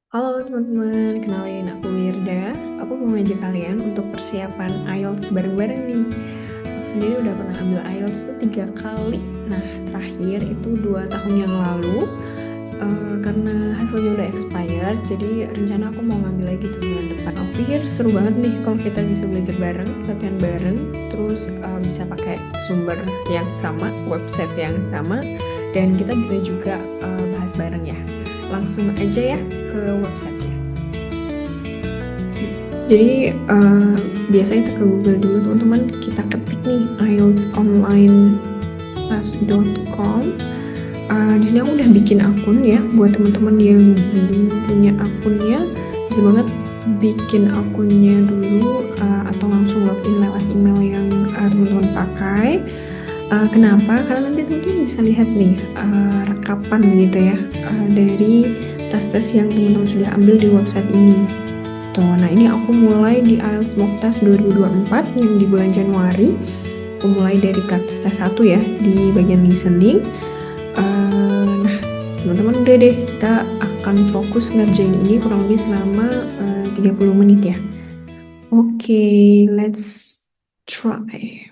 Halo teman-teman, kenalin aku Wirda. Aku mau ngajak kalian untuk persiapan IELTS bareng-bareng nih. Aku sendiri udah pernah ambil IELTS tuh 3 kali. Nah, terakhir itu 2 tahun yang lalu. Karena hasilnya udah expired, jadi rencana aku mau ngambil lagi tuh bulan depan. Aku pikir seru banget nih kalau kita bisa belajar bareng, latihan bareng, terus bisa pakai sumber yang sama, website yang sama, dan kita bisa juga bahas bareng ya. Langsung aja ya ke websitenya. Jadi biasanya kita ke Google dulu teman-teman, kita ketik nih ieltsonline.com. Di sini aku udah bikin akun ya, buat teman-teman yang belum punya akunnya bisa banget bikin akunnya dulu atau langsung login lewat email yang teman-teman pakai. Kenapa? Karena nanti teman-teman bisa lihat nih rekapan gitu ya dari tes-tes yang teman-teman sudah ambil di website ini. Tuh, nah ini aku mulai di IELTS Mock Test 2024 yang di bulan Januari. Aku mulai dari praktis tes 1 ya di bagian listening. Nah, teman-teman udah deh, kita akan fokus ngerjain ini kurang lebih selama 30 menit ya. Oke, let's try.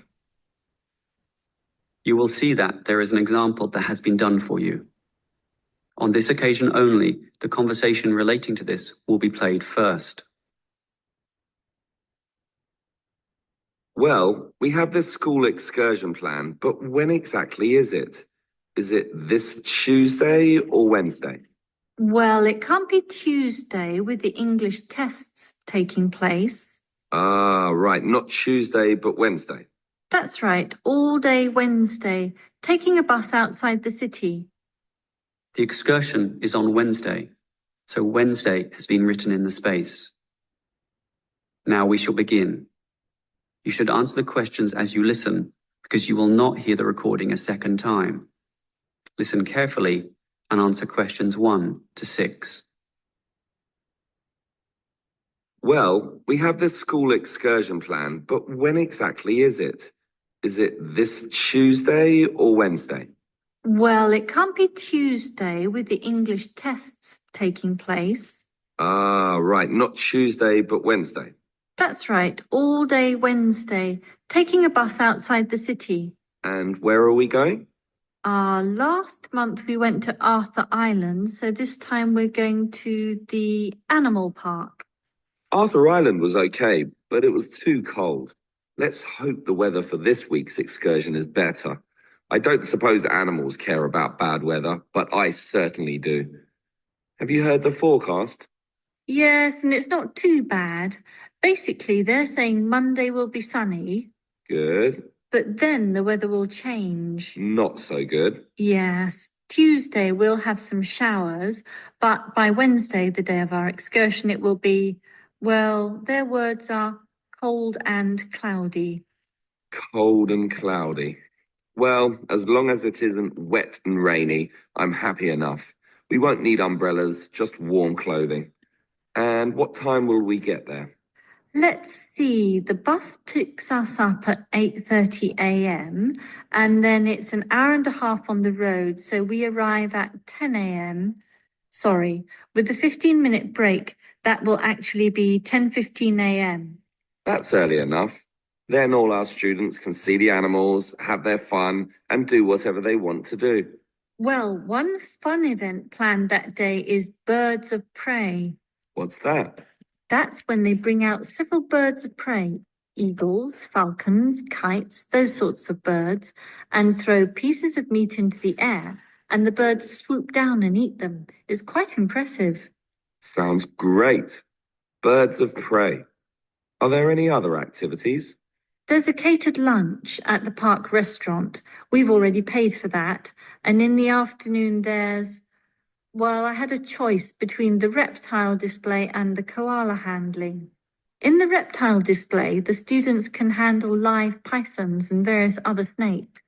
You will see that there is an example that has been done for you. On this occasion only, the conversation relating to this will be played first. Well, we have this school excursion plan, but when exactly is it? Is it this Tuesday or Wednesday? Well, it can't be Tuesday with the English tests taking place. Ah, right, not Tuesday, but Wednesday. That's right, all day Wednesday, taking a bus outside the city. The excursion is on Wednesday, so Wednesday has been written in the space. Now we shall begin. You should answer the questions as you listen, because you will not hear the recording a second time. Listen carefully and answer questions 1 to 6. Well, we have this school excursion plan, but when exactly is it? Is it this Tuesday or Wednesday? Well, it can't be Tuesday with the English tests taking place. Ah, right, not Tuesday, but Wednesday. That's right, all day Wednesday, taking a bus outside the city. And where are we going? Last month we went to Arthur Island, so this time we're going to the animal park. Arthur Island was okay, but it was too cold. Let's hope the weather for this week's excursion is better. I don't suppose animals care about bad weather, but I certainly do. Have you heard the forecast? Yes, and it's not too bad. Basically, they're saying Monday will be sunny, Good. but then the weather will change. Not so good. Yes, Tuesday we'll have some showers, but by Wednesday, the day of our excursion, it will be, well, their words are cold and cloudy. Cold and cloudy. Well, as long as it isn't wet and rainy, I'm happy enough. We won't need umbrellas, just warm clothing. And what time will we get there? Let's see, the bus picks us up at 8:30 a.m. and then it's an hour and a half on the road, so we arrive at 10 a.m. Sorry, with the 15-minute break, that will actually be 10:15 a.m. That's early enough. Then all our students can see the animals, have their fun, and do whatever they want to do. Well, one fun event planned that day is Birds of Prey. What's that? That's when they bring out several birds of prey, eagles, falcons, kites, those sorts of birds, and throw pieces of meat into the air, and the birds swoop down and eat them. It's quite impressive. Sounds great. Birds of prey. Are there any other activities? There's a catered lunch at the park restaurant. We've already paid for that. And in the afternoon, well, I had a choice between the reptile display and the koala handling. In the reptile display, the students can handle live pythons and various other snakes.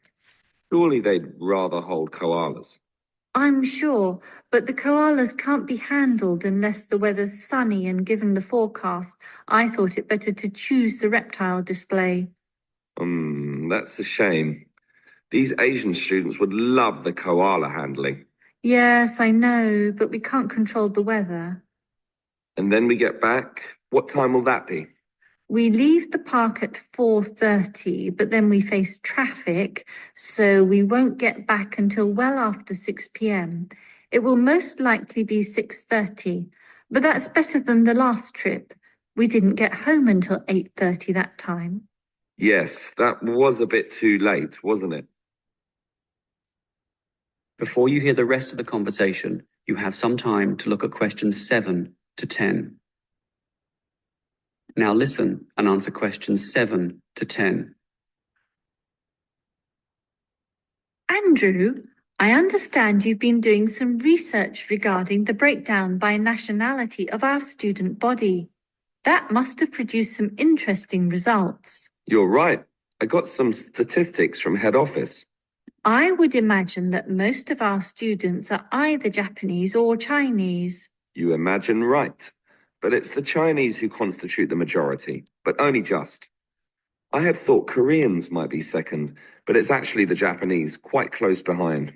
Surely they'd rather hold koalas. I'm sure, but the koalas can't be handled unless the weather's sunny, and given the forecast, I thought it better to choose the reptile display. That's a shame. These Asian students would love the koala handling. Yes, I know, but we can't control the weather. And then we get back. What time will that be? We leave the park at 4:30, but then we face traffic, so we won't get back until well after 6 p.m. It will most likely be 6:30, but that's better than the last trip. We didn't get home until 8:30 that time. Yes, that was a bit too late, wasn't it? Before you hear the rest of the conversation, you have some time to look at questions 7 to 10. Now listen and answer questions 7 to 10. Andrew, I understand you've been doing some research regarding the breakdown by nationality of our student body. That must have produced some interesting results. You're right. I got some statistics from head office. I would imagine that most of our students are either Japanese or Chinese. You imagine right. But it's the Chinese who constitute the majority, but only just. I had thought Koreans might be second, but it's actually the Japanese, quite close behind.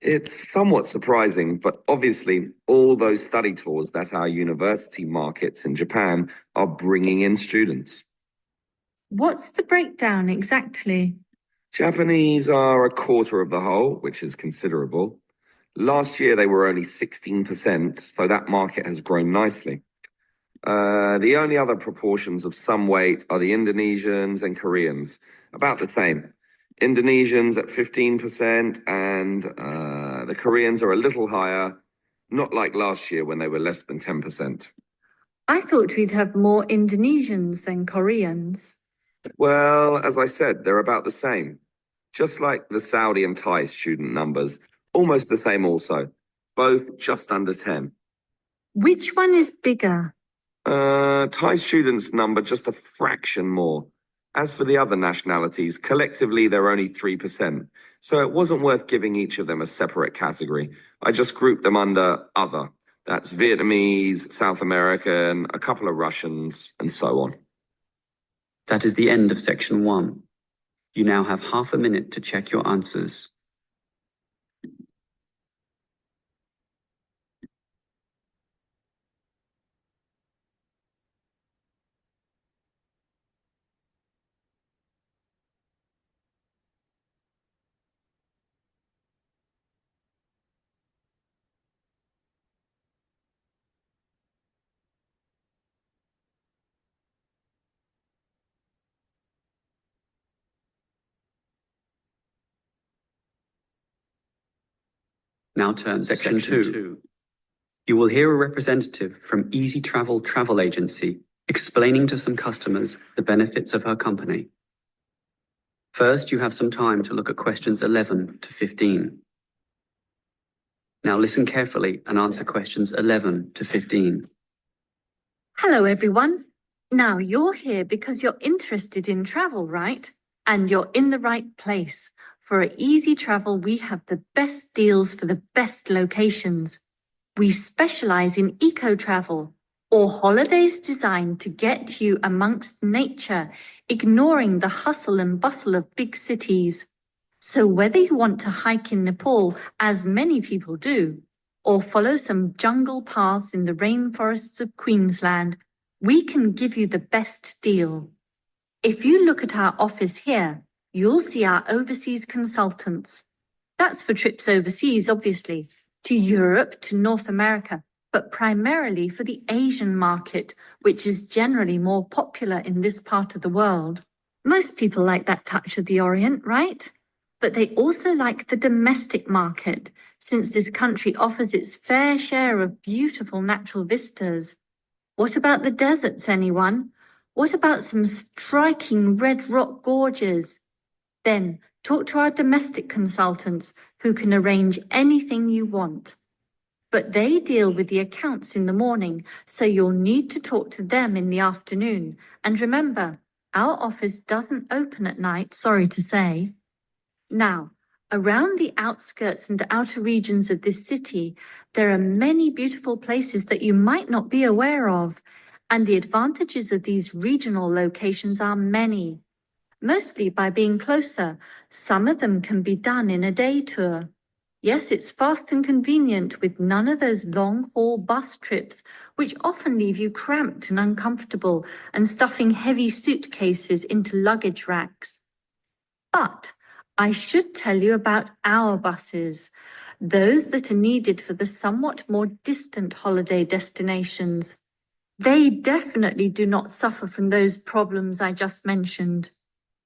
It's somewhat surprising, but obviously all those study tours that our university markets in Japan are bringing in students. What's the breakdown exactly? Japanese are a quarter of the whole, which is considerable. Last year they were only 16%, so that market has grown nicely. The only other proportions of some weight are the Indonesians and Koreans, about the same. Indonesians at 15% and the Koreans are a little higher, not like last year when they were less than 10%. I thought we'd have more Indonesians than Koreans. Well, as I said, they're about the same. Just like the Saudi and Thai student numbers, almost the same also, both just under 10. Which one is bigger? Thai students number just a fraction more. As for the other nationalities, collectively they're only 3%. So it wasn't worth giving each of them a separate category. I just grouped them under other. That's Vietnamese, South American, a couple of Russians, and so on. That is the end of section 1. You now have half a minute to check your answers. Now turn to section 2. You will hear a representative from Easy Travel Travel Agency explaining to some customers the benefits of her company. First, you have some time to look at questions 11 to 15. Now listen carefully and answer questions 11 to 15. Hello, everyone. Now, you're here because you're interested in travel, right? And you're in the right place. For Easy Travel, we have the best deals for the best locations. We specialize in eco-travel, or holidays designed to get you amongst nature, ignoring the hustle and bustle of big cities. So whether you want to hike in Nepal, as many people do, or follow some jungle paths in the rainforests of Queensland, we can give you the best deal. If you look at our office here, you'll see our overseas consultants. That's for trips overseas, obviously, to Europe, to North America, but primarily for the Asian market, which is generally more popular in this part of the world. Most people like that touch of the Orient, right? But they also like the domestic market, since this country offers its fair share of beautiful natural vistas. What about the deserts, anyone? What about some striking red rock gorges? Then talk to our domestic consultants who can arrange anything you want. But they deal with the accounts in the morning, so you'll need to talk to them in the afternoon. And remember, our office doesn't open at night, sorry to say. Now, around the outskirts and outer regions of this city, there are many beautiful places that you might not be aware of. And the advantages of these regional locations are many. Mostly by being closer. Some of them can be done in a day tour. Yes, it's fast and convenient with none of those long-haul bus trips, which often leave you cramped and uncomfortable and stuffing heavy suitcases into luggage racks. But I should tell you about our buses, those that are needed for the somewhat more distant holiday destinations. They definitely do not suffer from those problems I just mentioned.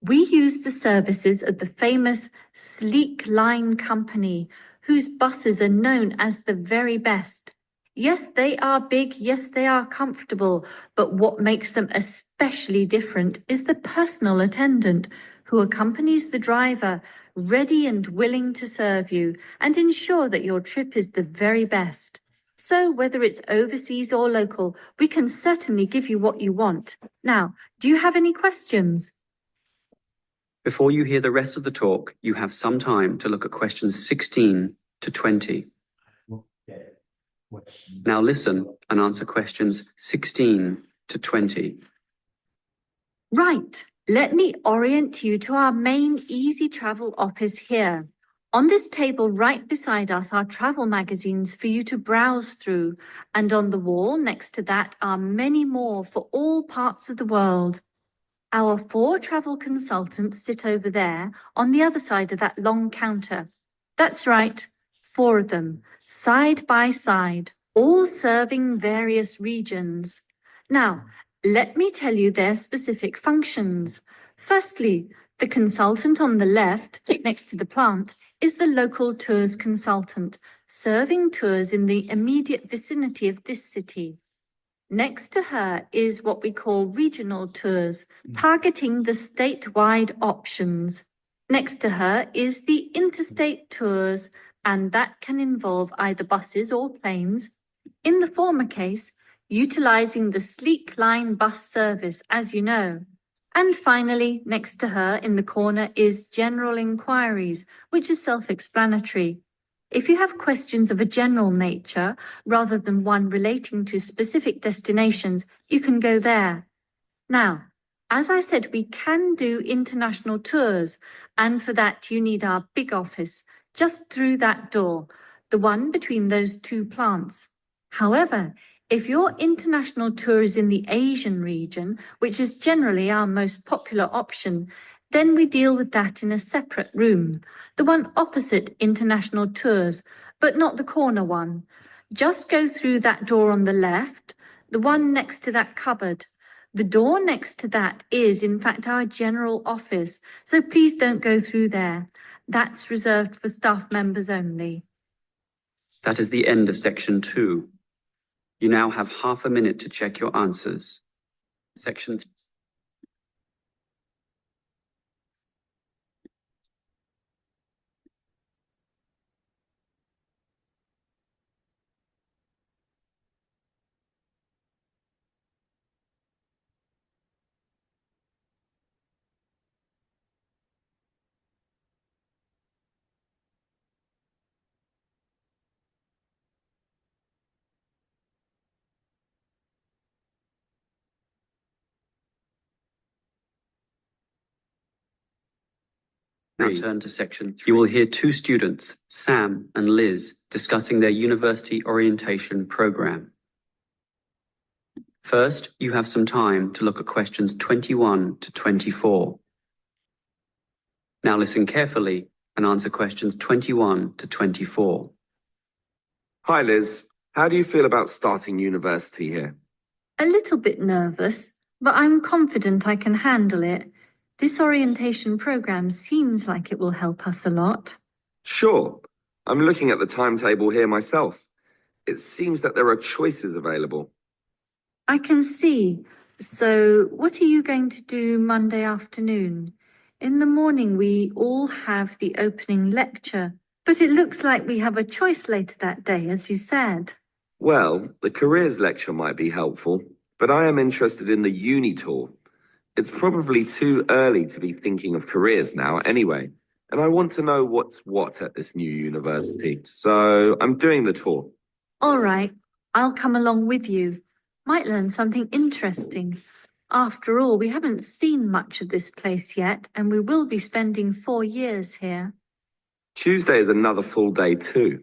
We use the services of the famous Sleek Line Company, whose buses are known as the very best. Yes, they are big, yes, they are comfortable, but what makes them especially different is the personal attendant who accompanies the driver, ready and willing to serve you and ensure that your trip is the very best. So whether it's overseas or local, we can certainly give you what you want. Now, do you have any questions? Before you hear the rest of the talk, you have some time to look at questions 16 to 20. Now listen and answer questions 16 to 20. Right, let me orient you to our main Easy Travel office here. On this table right beside us are travel magazines for you to browse through, and on the wall next to that are many more for all parts of the world. Our 4 travel consultants sit over there on the other side of that long counter. That's right, 4 of them, side by side, all serving various regions. Now, let me tell you their specific functions. Firstly, the consultant on the left, next to the plant, is the local tours consultant, serving tours in the immediate vicinity of this city. Next to her is what we call regional tours, targeting the statewide options. Next to her is the interstate tours, and that can involve either buses or planes. In the former case, utilizing the Sleek Line bus service, as you know. And finally, next to her in the corner is general inquiries, which is self-explanatory. If you have questions of a general nature, rather than one relating to specific destinations, you can go there. Now, as I said, we can do international tours, and for that you need our big office, just through that door, the one between those 2 plants. However, if your international tour is in the Asian region, which is generally our most popular option, then we deal with that in a separate room, the one opposite international tours, but not the corner one. Just go through that door on the left, the one next to that cupboard. The door next to that is, in fact, our general office, so please don't go through there. That's reserved for staff members only. That is the end of section 2. You now have half a minute to check your answers. Section 3. Now turn to section 3. You will hear 2 students, Sam and Liz, discussing their university orientation program. First, you have some time to look at questions 21 to 24. Now listen carefully and answer questions 21 to 24. Hi, Liz. How do you feel about starting university here? A little bit nervous, but I'm confident I can handle it. This orientation program seems like it will help us a lot. Sure. I'm looking at the timetable here myself. It seems that there are choices available. I can see. So, what are you going to do Monday afternoon? In the morning, we all have the opening lecture, but it looks like we have a choice later that day, as you said. Well, the careers lecture might be helpful, but I am interested in the uni tour. It's probably too early to be thinking of careers now anyway, and I want to know what's what at this new university, so I'm doing the tour. All right, I'll come along with you. Might learn something interesting. After all, we haven't seen much of this place yet, and we will be spending 4 years here. Tuesday is another full day too.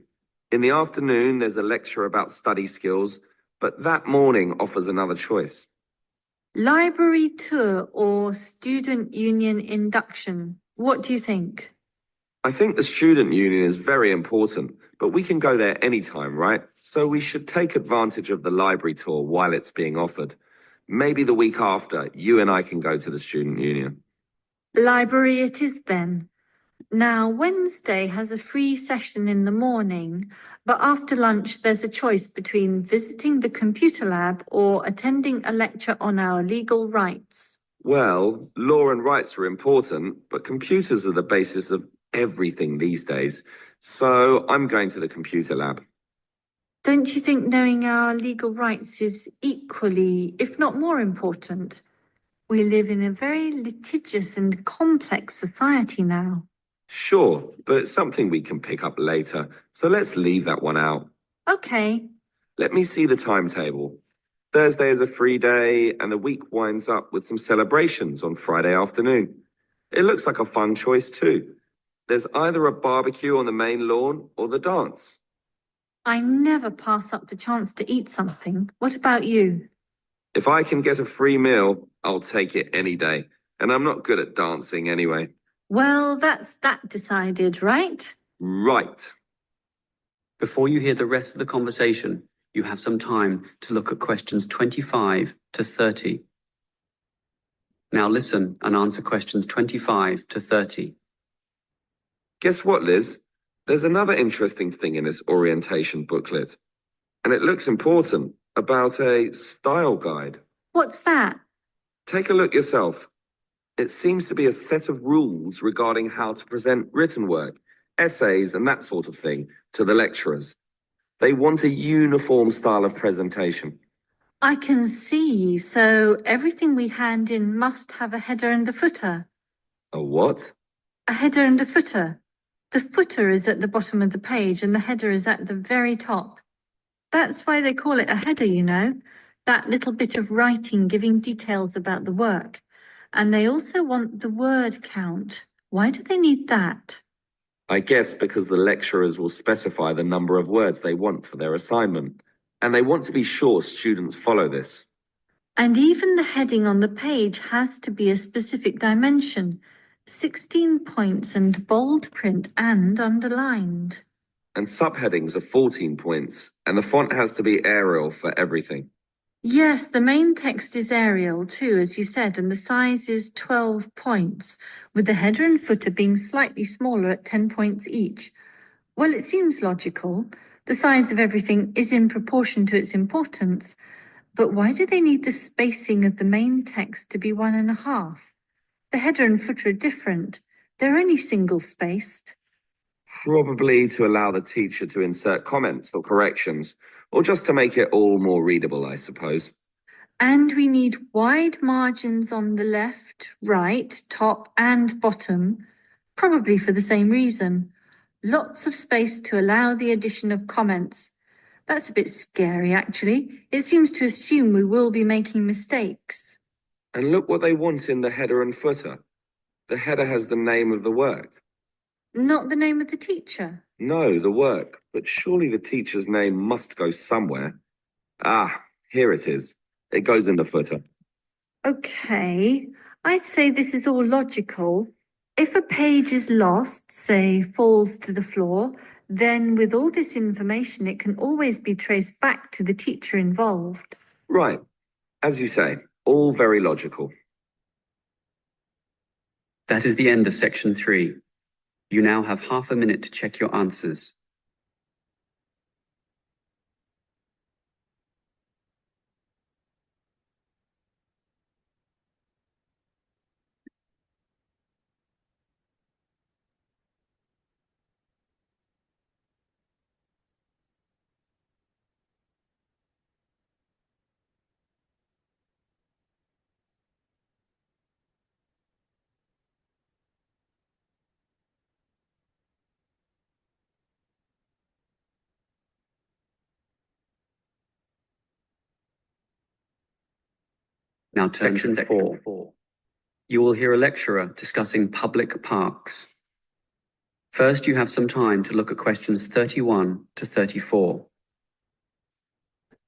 In the afternoon, there's a lecture about study skills, but that morning offers another choice. Library tour or student union induction? What do you think? I think the student union is very important, but we can go there anytime, right? So we should take advantage of the library tour while it's being offered. Maybe the week after, you and I can go to the student union. Library it is then. Now, Wednesday has a free session in the morning, but after lunch there's a choice between visiting the computer lab or attending a lecture on our legal rights. Well, law and rights are important, but computers are the basis of everything these days. So I'm going to the computer lab. Don't you think knowing our legal rights is equally, if not more important? We live in a very litigious and complex society now. Sure, but it's something we can pick up later, so let's leave that one out. Okay. Let me see the timetable. Thursday is a free day, and the week winds up with some celebrations on Friday afternoon. It looks like a fun choice too. There's either a barbecue on the main lawn or the dance. I never pass up the chance to eat something. What about you? If I can get a free meal, I'll take it any day, and I'm not good at dancing anyway. Well, that's that decided, right? Right. Before you hear the rest of the conversation, you have some time to look at questions 25 to 30. Now listen and answer questions 25 to 30. Guess what, Liz? There's another interesting thing in this orientation booklet, and it looks important, about a style guide. What's that? Take a look yourself. It seems to be a set of rules regarding how to present written work, essays, and that sort of thing to the lecturers. They want a uniform style of presentation. I can see. So everything we hand in must have a header and a footer. A what? A header and a footer. The footer is at the bottom of the page and the header is at the very top. That's why they call it a header, you know, that little bit of writing giving details about the work. And they also want the word count. Why do they need that? I guess because the lecturers will specify the number of words they want for their assignment, and they want to be sure students follow this. And even the heading on the page has to be a specific dimension, 16 points and bold print and underlined. And subheadings are 14 points, and the font has to be Arial for everything. Yes, the main text is Arial too, as you said, and the size is 12 points, with the header and footer being slightly smaller at 10 points each. Well, it seems logical. The size of everything is in proportion to its importance. But why do they need the spacing of the main text to be 1.5? The header and footer are different. They're only single-spaced. Probably to allow the teacher to insert comments or corrections, or just to make it all more readable, I suppose. And we need wide margins on the left, right, top and bottom, probably for the same reason. Lots of space to allow the addition of comments. That's a bit scary, actually. It seems to assume we will be making mistakes. And look what they want in the header and footer. The header has the name of the work. Not the name of the teacher. No, the work. But surely the teacher's name must go somewhere. Ah, here it is. It goes in the footer. Okay, I'd say this is all logical. If a page is lost, say falls to the floor, then with all this information, it can always be traced back to the teacher involved. Right. As you say, all very logical. That is the end of section 3. You now have half a minute to check your answers. Now to section 4. You will hear a lecturer discussing public parks. First, you have some time to look at questions 31 to 34.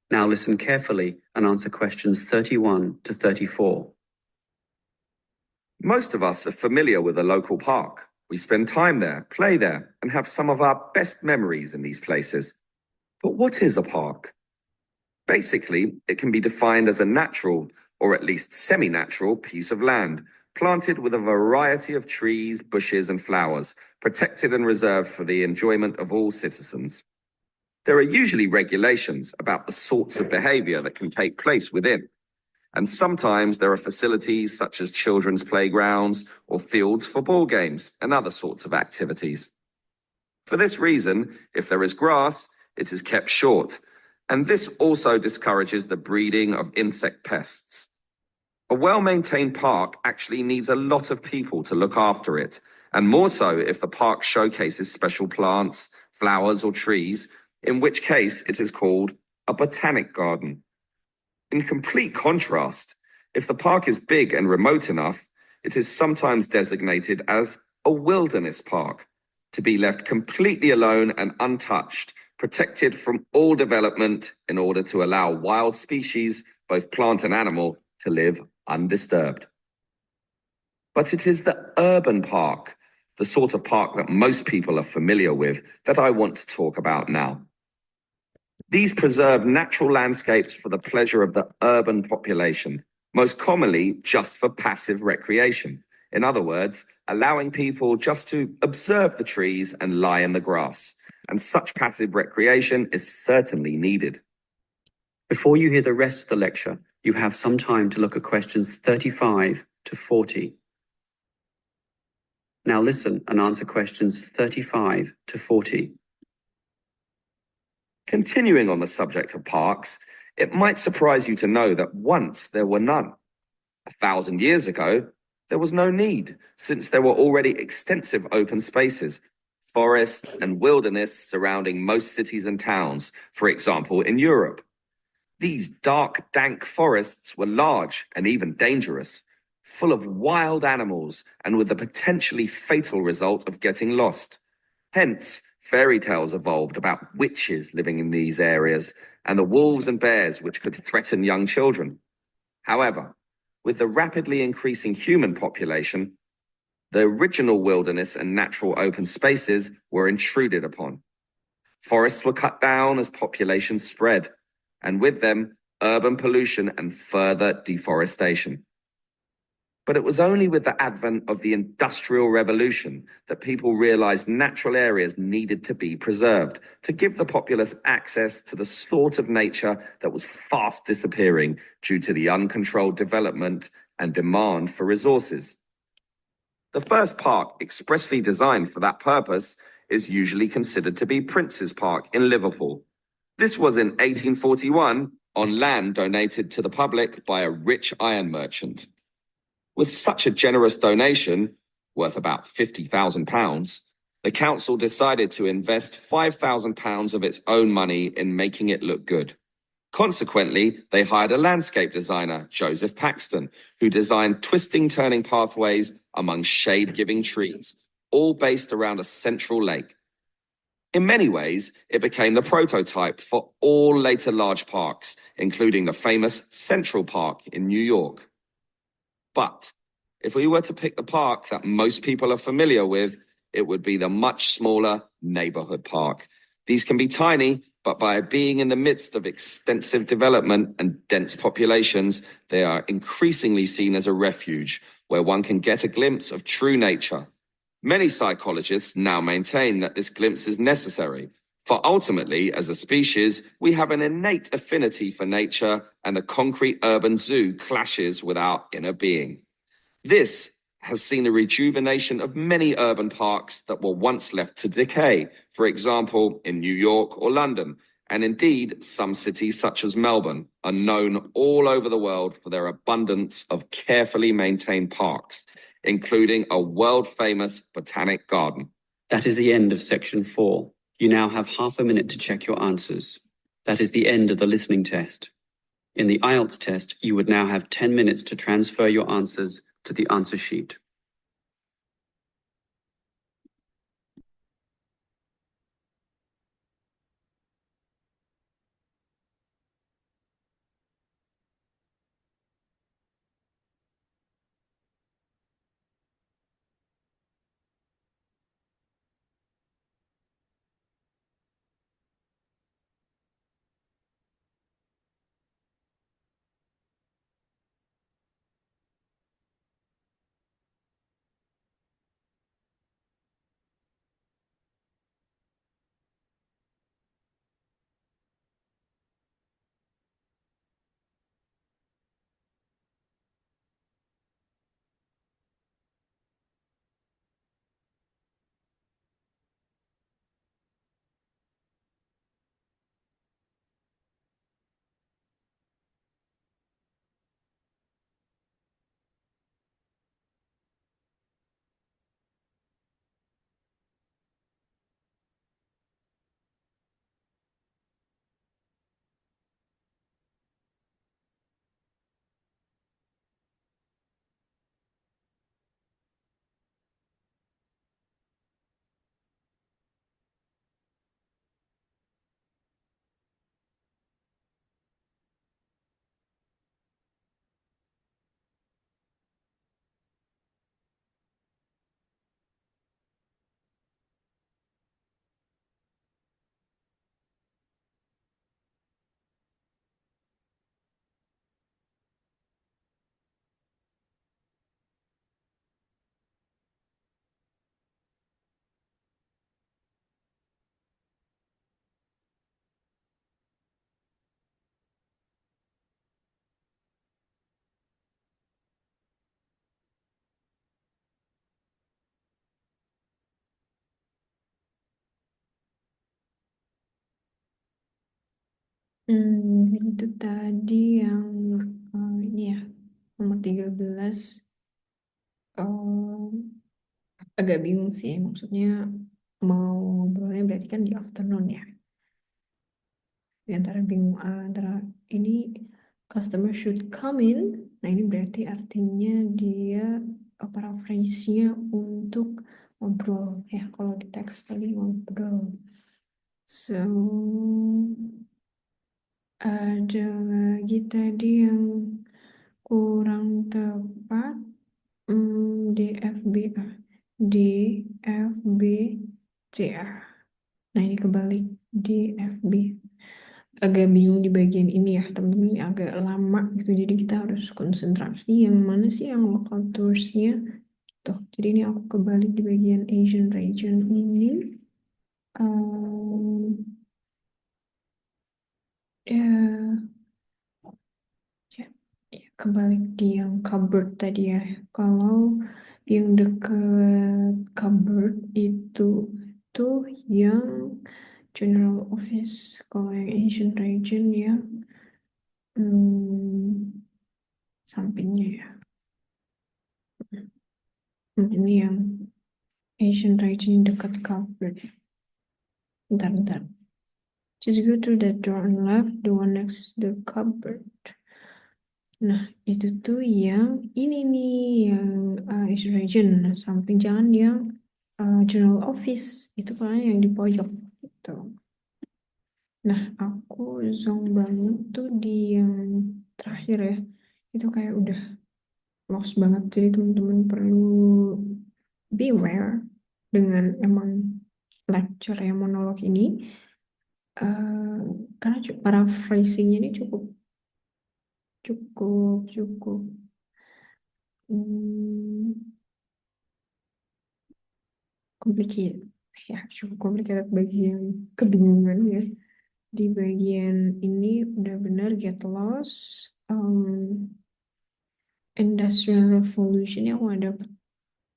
Now listen carefully and answer questions 31 to 34. Most of us are familiar with a local park. We spend time there, play there, and have some of our best memories in these places. But what is a park? Basically, it can be defined as a natural, or at least semi-natural, piece of land, planted with a variety of trees, bushes, and flowers, protected and reserved for the enjoyment of all citizens. There are usually regulations about the sorts of behavior that can take place within. And sometimes there are facilities such as children's playgrounds or fields for ball games and other sorts of activities. For this reason, if there is grass, it is kept short, and this also discourages the breeding of insect pests. A well-maintained park actually needs a lot of people to look after it, and more so if the park showcases special plants, flowers, or trees, in which case it is called a botanic garden. In complete contrast, if the park is big and remote enough, it is sometimes designated as a wilderness park, to be left completely alone and untouched, protected from all development in order to allow wild species, both plant and animal, to live undisturbed. But it is the urban park, the sort of park that most people are familiar with, that I want to talk about now. These preserve natural landscapes for the pleasure of the urban population, most commonly just for passive recreation. In other words, allowing people just to observe the trees and lie in the grass. And such passive recreation is certainly needed. Before you hear the rest of the lecture, you have some time to look at questions 35 to 40. Now listen and answer questions 35 to 40. Continuing on the subject of parks, it might surprise you to know that once there were none. 1,000 years ago, there was no need, since there were already extensive open spaces, forests and wilderness surrounding most cities and towns, for example, in Europe. These dark, dank forests were large and even dangerous, full of wild animals and with the potentially fatal result of getting lost. Hence, fairy tales evolved about witches living in these areas and the wolves and bears which could threaten young children. However, with the rapidly increasing human population, the original wilderness and natural open spaces were intruded upon. Forests were cut down as population spread, and with them, urban pollution and further deforestation. But it was only with the advent of the Industrial Revolution that people realized natural areas needed to be preserved to give the populace access to the sort of nature that was fast disappearing due to the uncontrolled development and demand for resources. The first park expressly designed for that purpose is usually considered to be Prince's Park in Liverpool. This was in 1841 on land donated to the public by a rich iron merchant. With such a generous donation, worth about £50,000, the council decided to invest £5,000 of its own money in making it look good. Consequently, they hired a landscape designer, Joseph Paxton, who designed twisting, turning pathways among shade-giving trees, all based around a central lake. In many ways, it became the prototype for all later large parks, including the famous Central Park in New York. But if we were to pick the park that most people are familiar with, it would be the much smaller neighborhood park. These can be tiny, but by being in the midst of extensive development and dense populations, they are increasingly seen as a refuge where one can get a glimpse of true nature. Many psychologists now maintain that this glimpse is necessary, for ultimately, as a species, we have an innate affinity for nature, and the concrete urban zoo clashes with our inner being. This has seen a rejuvenation of many urban parks that were once left to decay, for example, in New York or London, and indeed some cities such as Melbourne are known all over the world for their abundance of carefully maintained parks, including a world-famous botanic garden. That is the end of section 4. You now have half a minute to check your answers. That is the end of the listening test. In the IELTS test, you would now have 10 minutes to transfer your answers to the answer sheet. Jadi itu tadi yang ini ya, nomor 13. Agak bingung sih, maksudnya mau ngobrolnya berarti kan di afternoon ya. Di antara bingung antara ini customer should come in. Nah ini berarti artinya dia paraphrase-nya untuk ngobrol ya. Kalau di teks tadi ngobrol. So ada lagi tadi yang kurang tepat. DFBA, DFBCA. Nah ini kebalik DFB. Agak bingung di bagian ini ya teman-teman, ini agak lama gitu. Jadi kita harus konsentrasi yang mana sih yang local tours-nya. Tuh, jadi ini aku kebalik di bagian Asian region ini. Um, ya, ya, ya, kebalik di yang cupboard tadi ya. Kalau yang deket cupboard itu tuh yang general office. Kalau yang Asian region ya sampingnya ya. Ini yang Asian region dekat cupboard. Bentar. Just go to the door on left, the one next the cupboard. Nah, itu tuh yang ini nih, yang Asian region. Nah, samping jangan yang general office. Itu kan yang di pojok. Gitu. Nah, aku zong banget tuh di yang terakhir ya. Itu kayak udah lost banget. Jadi teman-teman perlu beware dengan emang lecture yang monolog ini. Karena paraphrasingnya ini cukup hmm, complicated ya, cukup complicated bagian kebingungan ya. Di bagian ini udah benar get lost. Industrial Revolution yang aku ada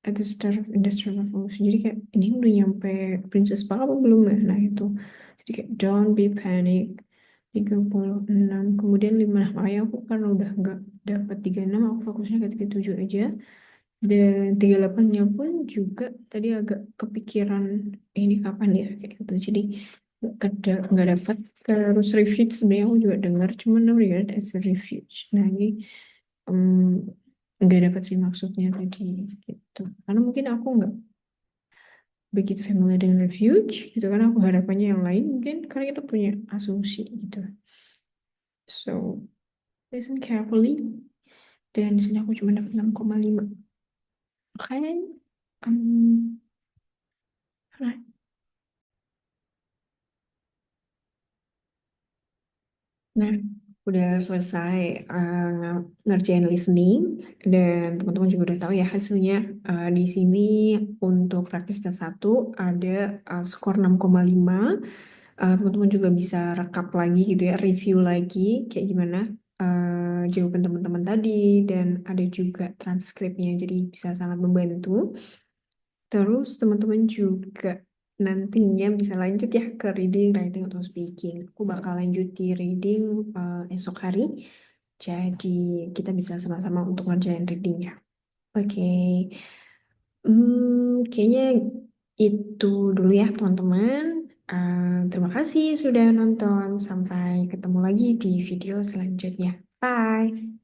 at the start of Industrial Revolution. Jadi kayak ini udah nyampe Princess Park apa belum ya? Nah itu. Jadi kayak don't be panic. 36. Kemudian 5. Nah makanya aku karena udah nggak dapat 36, aku fokusnya ke 37 aja. Dan 38-nya pun juga tadi agak kepikiran ini kapan ya kayak gitu. Jadi nggak dapat. Terus refuge sebenarnya aku juga dengar, cuman read as a refuge. Nah ini nggak dapat sih maksudnya tadi gitu. Karena mungkin aku nggak begitu familiar dengan refuge gitu, karena aku harapannya yang lain mungkin karena kita punya asumsi gitu. So listen carefully. Dan di sini aku cuma dapat 6,5. Oke. Nah, nah, udah selesai ngerjain listening, dan teman-teman juga udah tahu ya hasilnya. Di sini untuk praktis tes 1 ada skor 6,5. Teman-teman juga bisa rekap lagi gitu ya, review lagi kayak gimana jawaban teman-teman tadi, dan ada juga transkripnya, jadi bisa sangat membantu. Terus teman-teman juga nantinya bisa lanjut ya ke reading, writing, atau speaking. Aku bakal lanjut di reading esok hari. Jadi kita bisa sama-sama untuk ngerjain reading ya. Oke. Kayaknya itu dulu ya teman-teman. Terima kasih sudah nonton. Sampai ketemu lagi di video selanjutnya. Bye.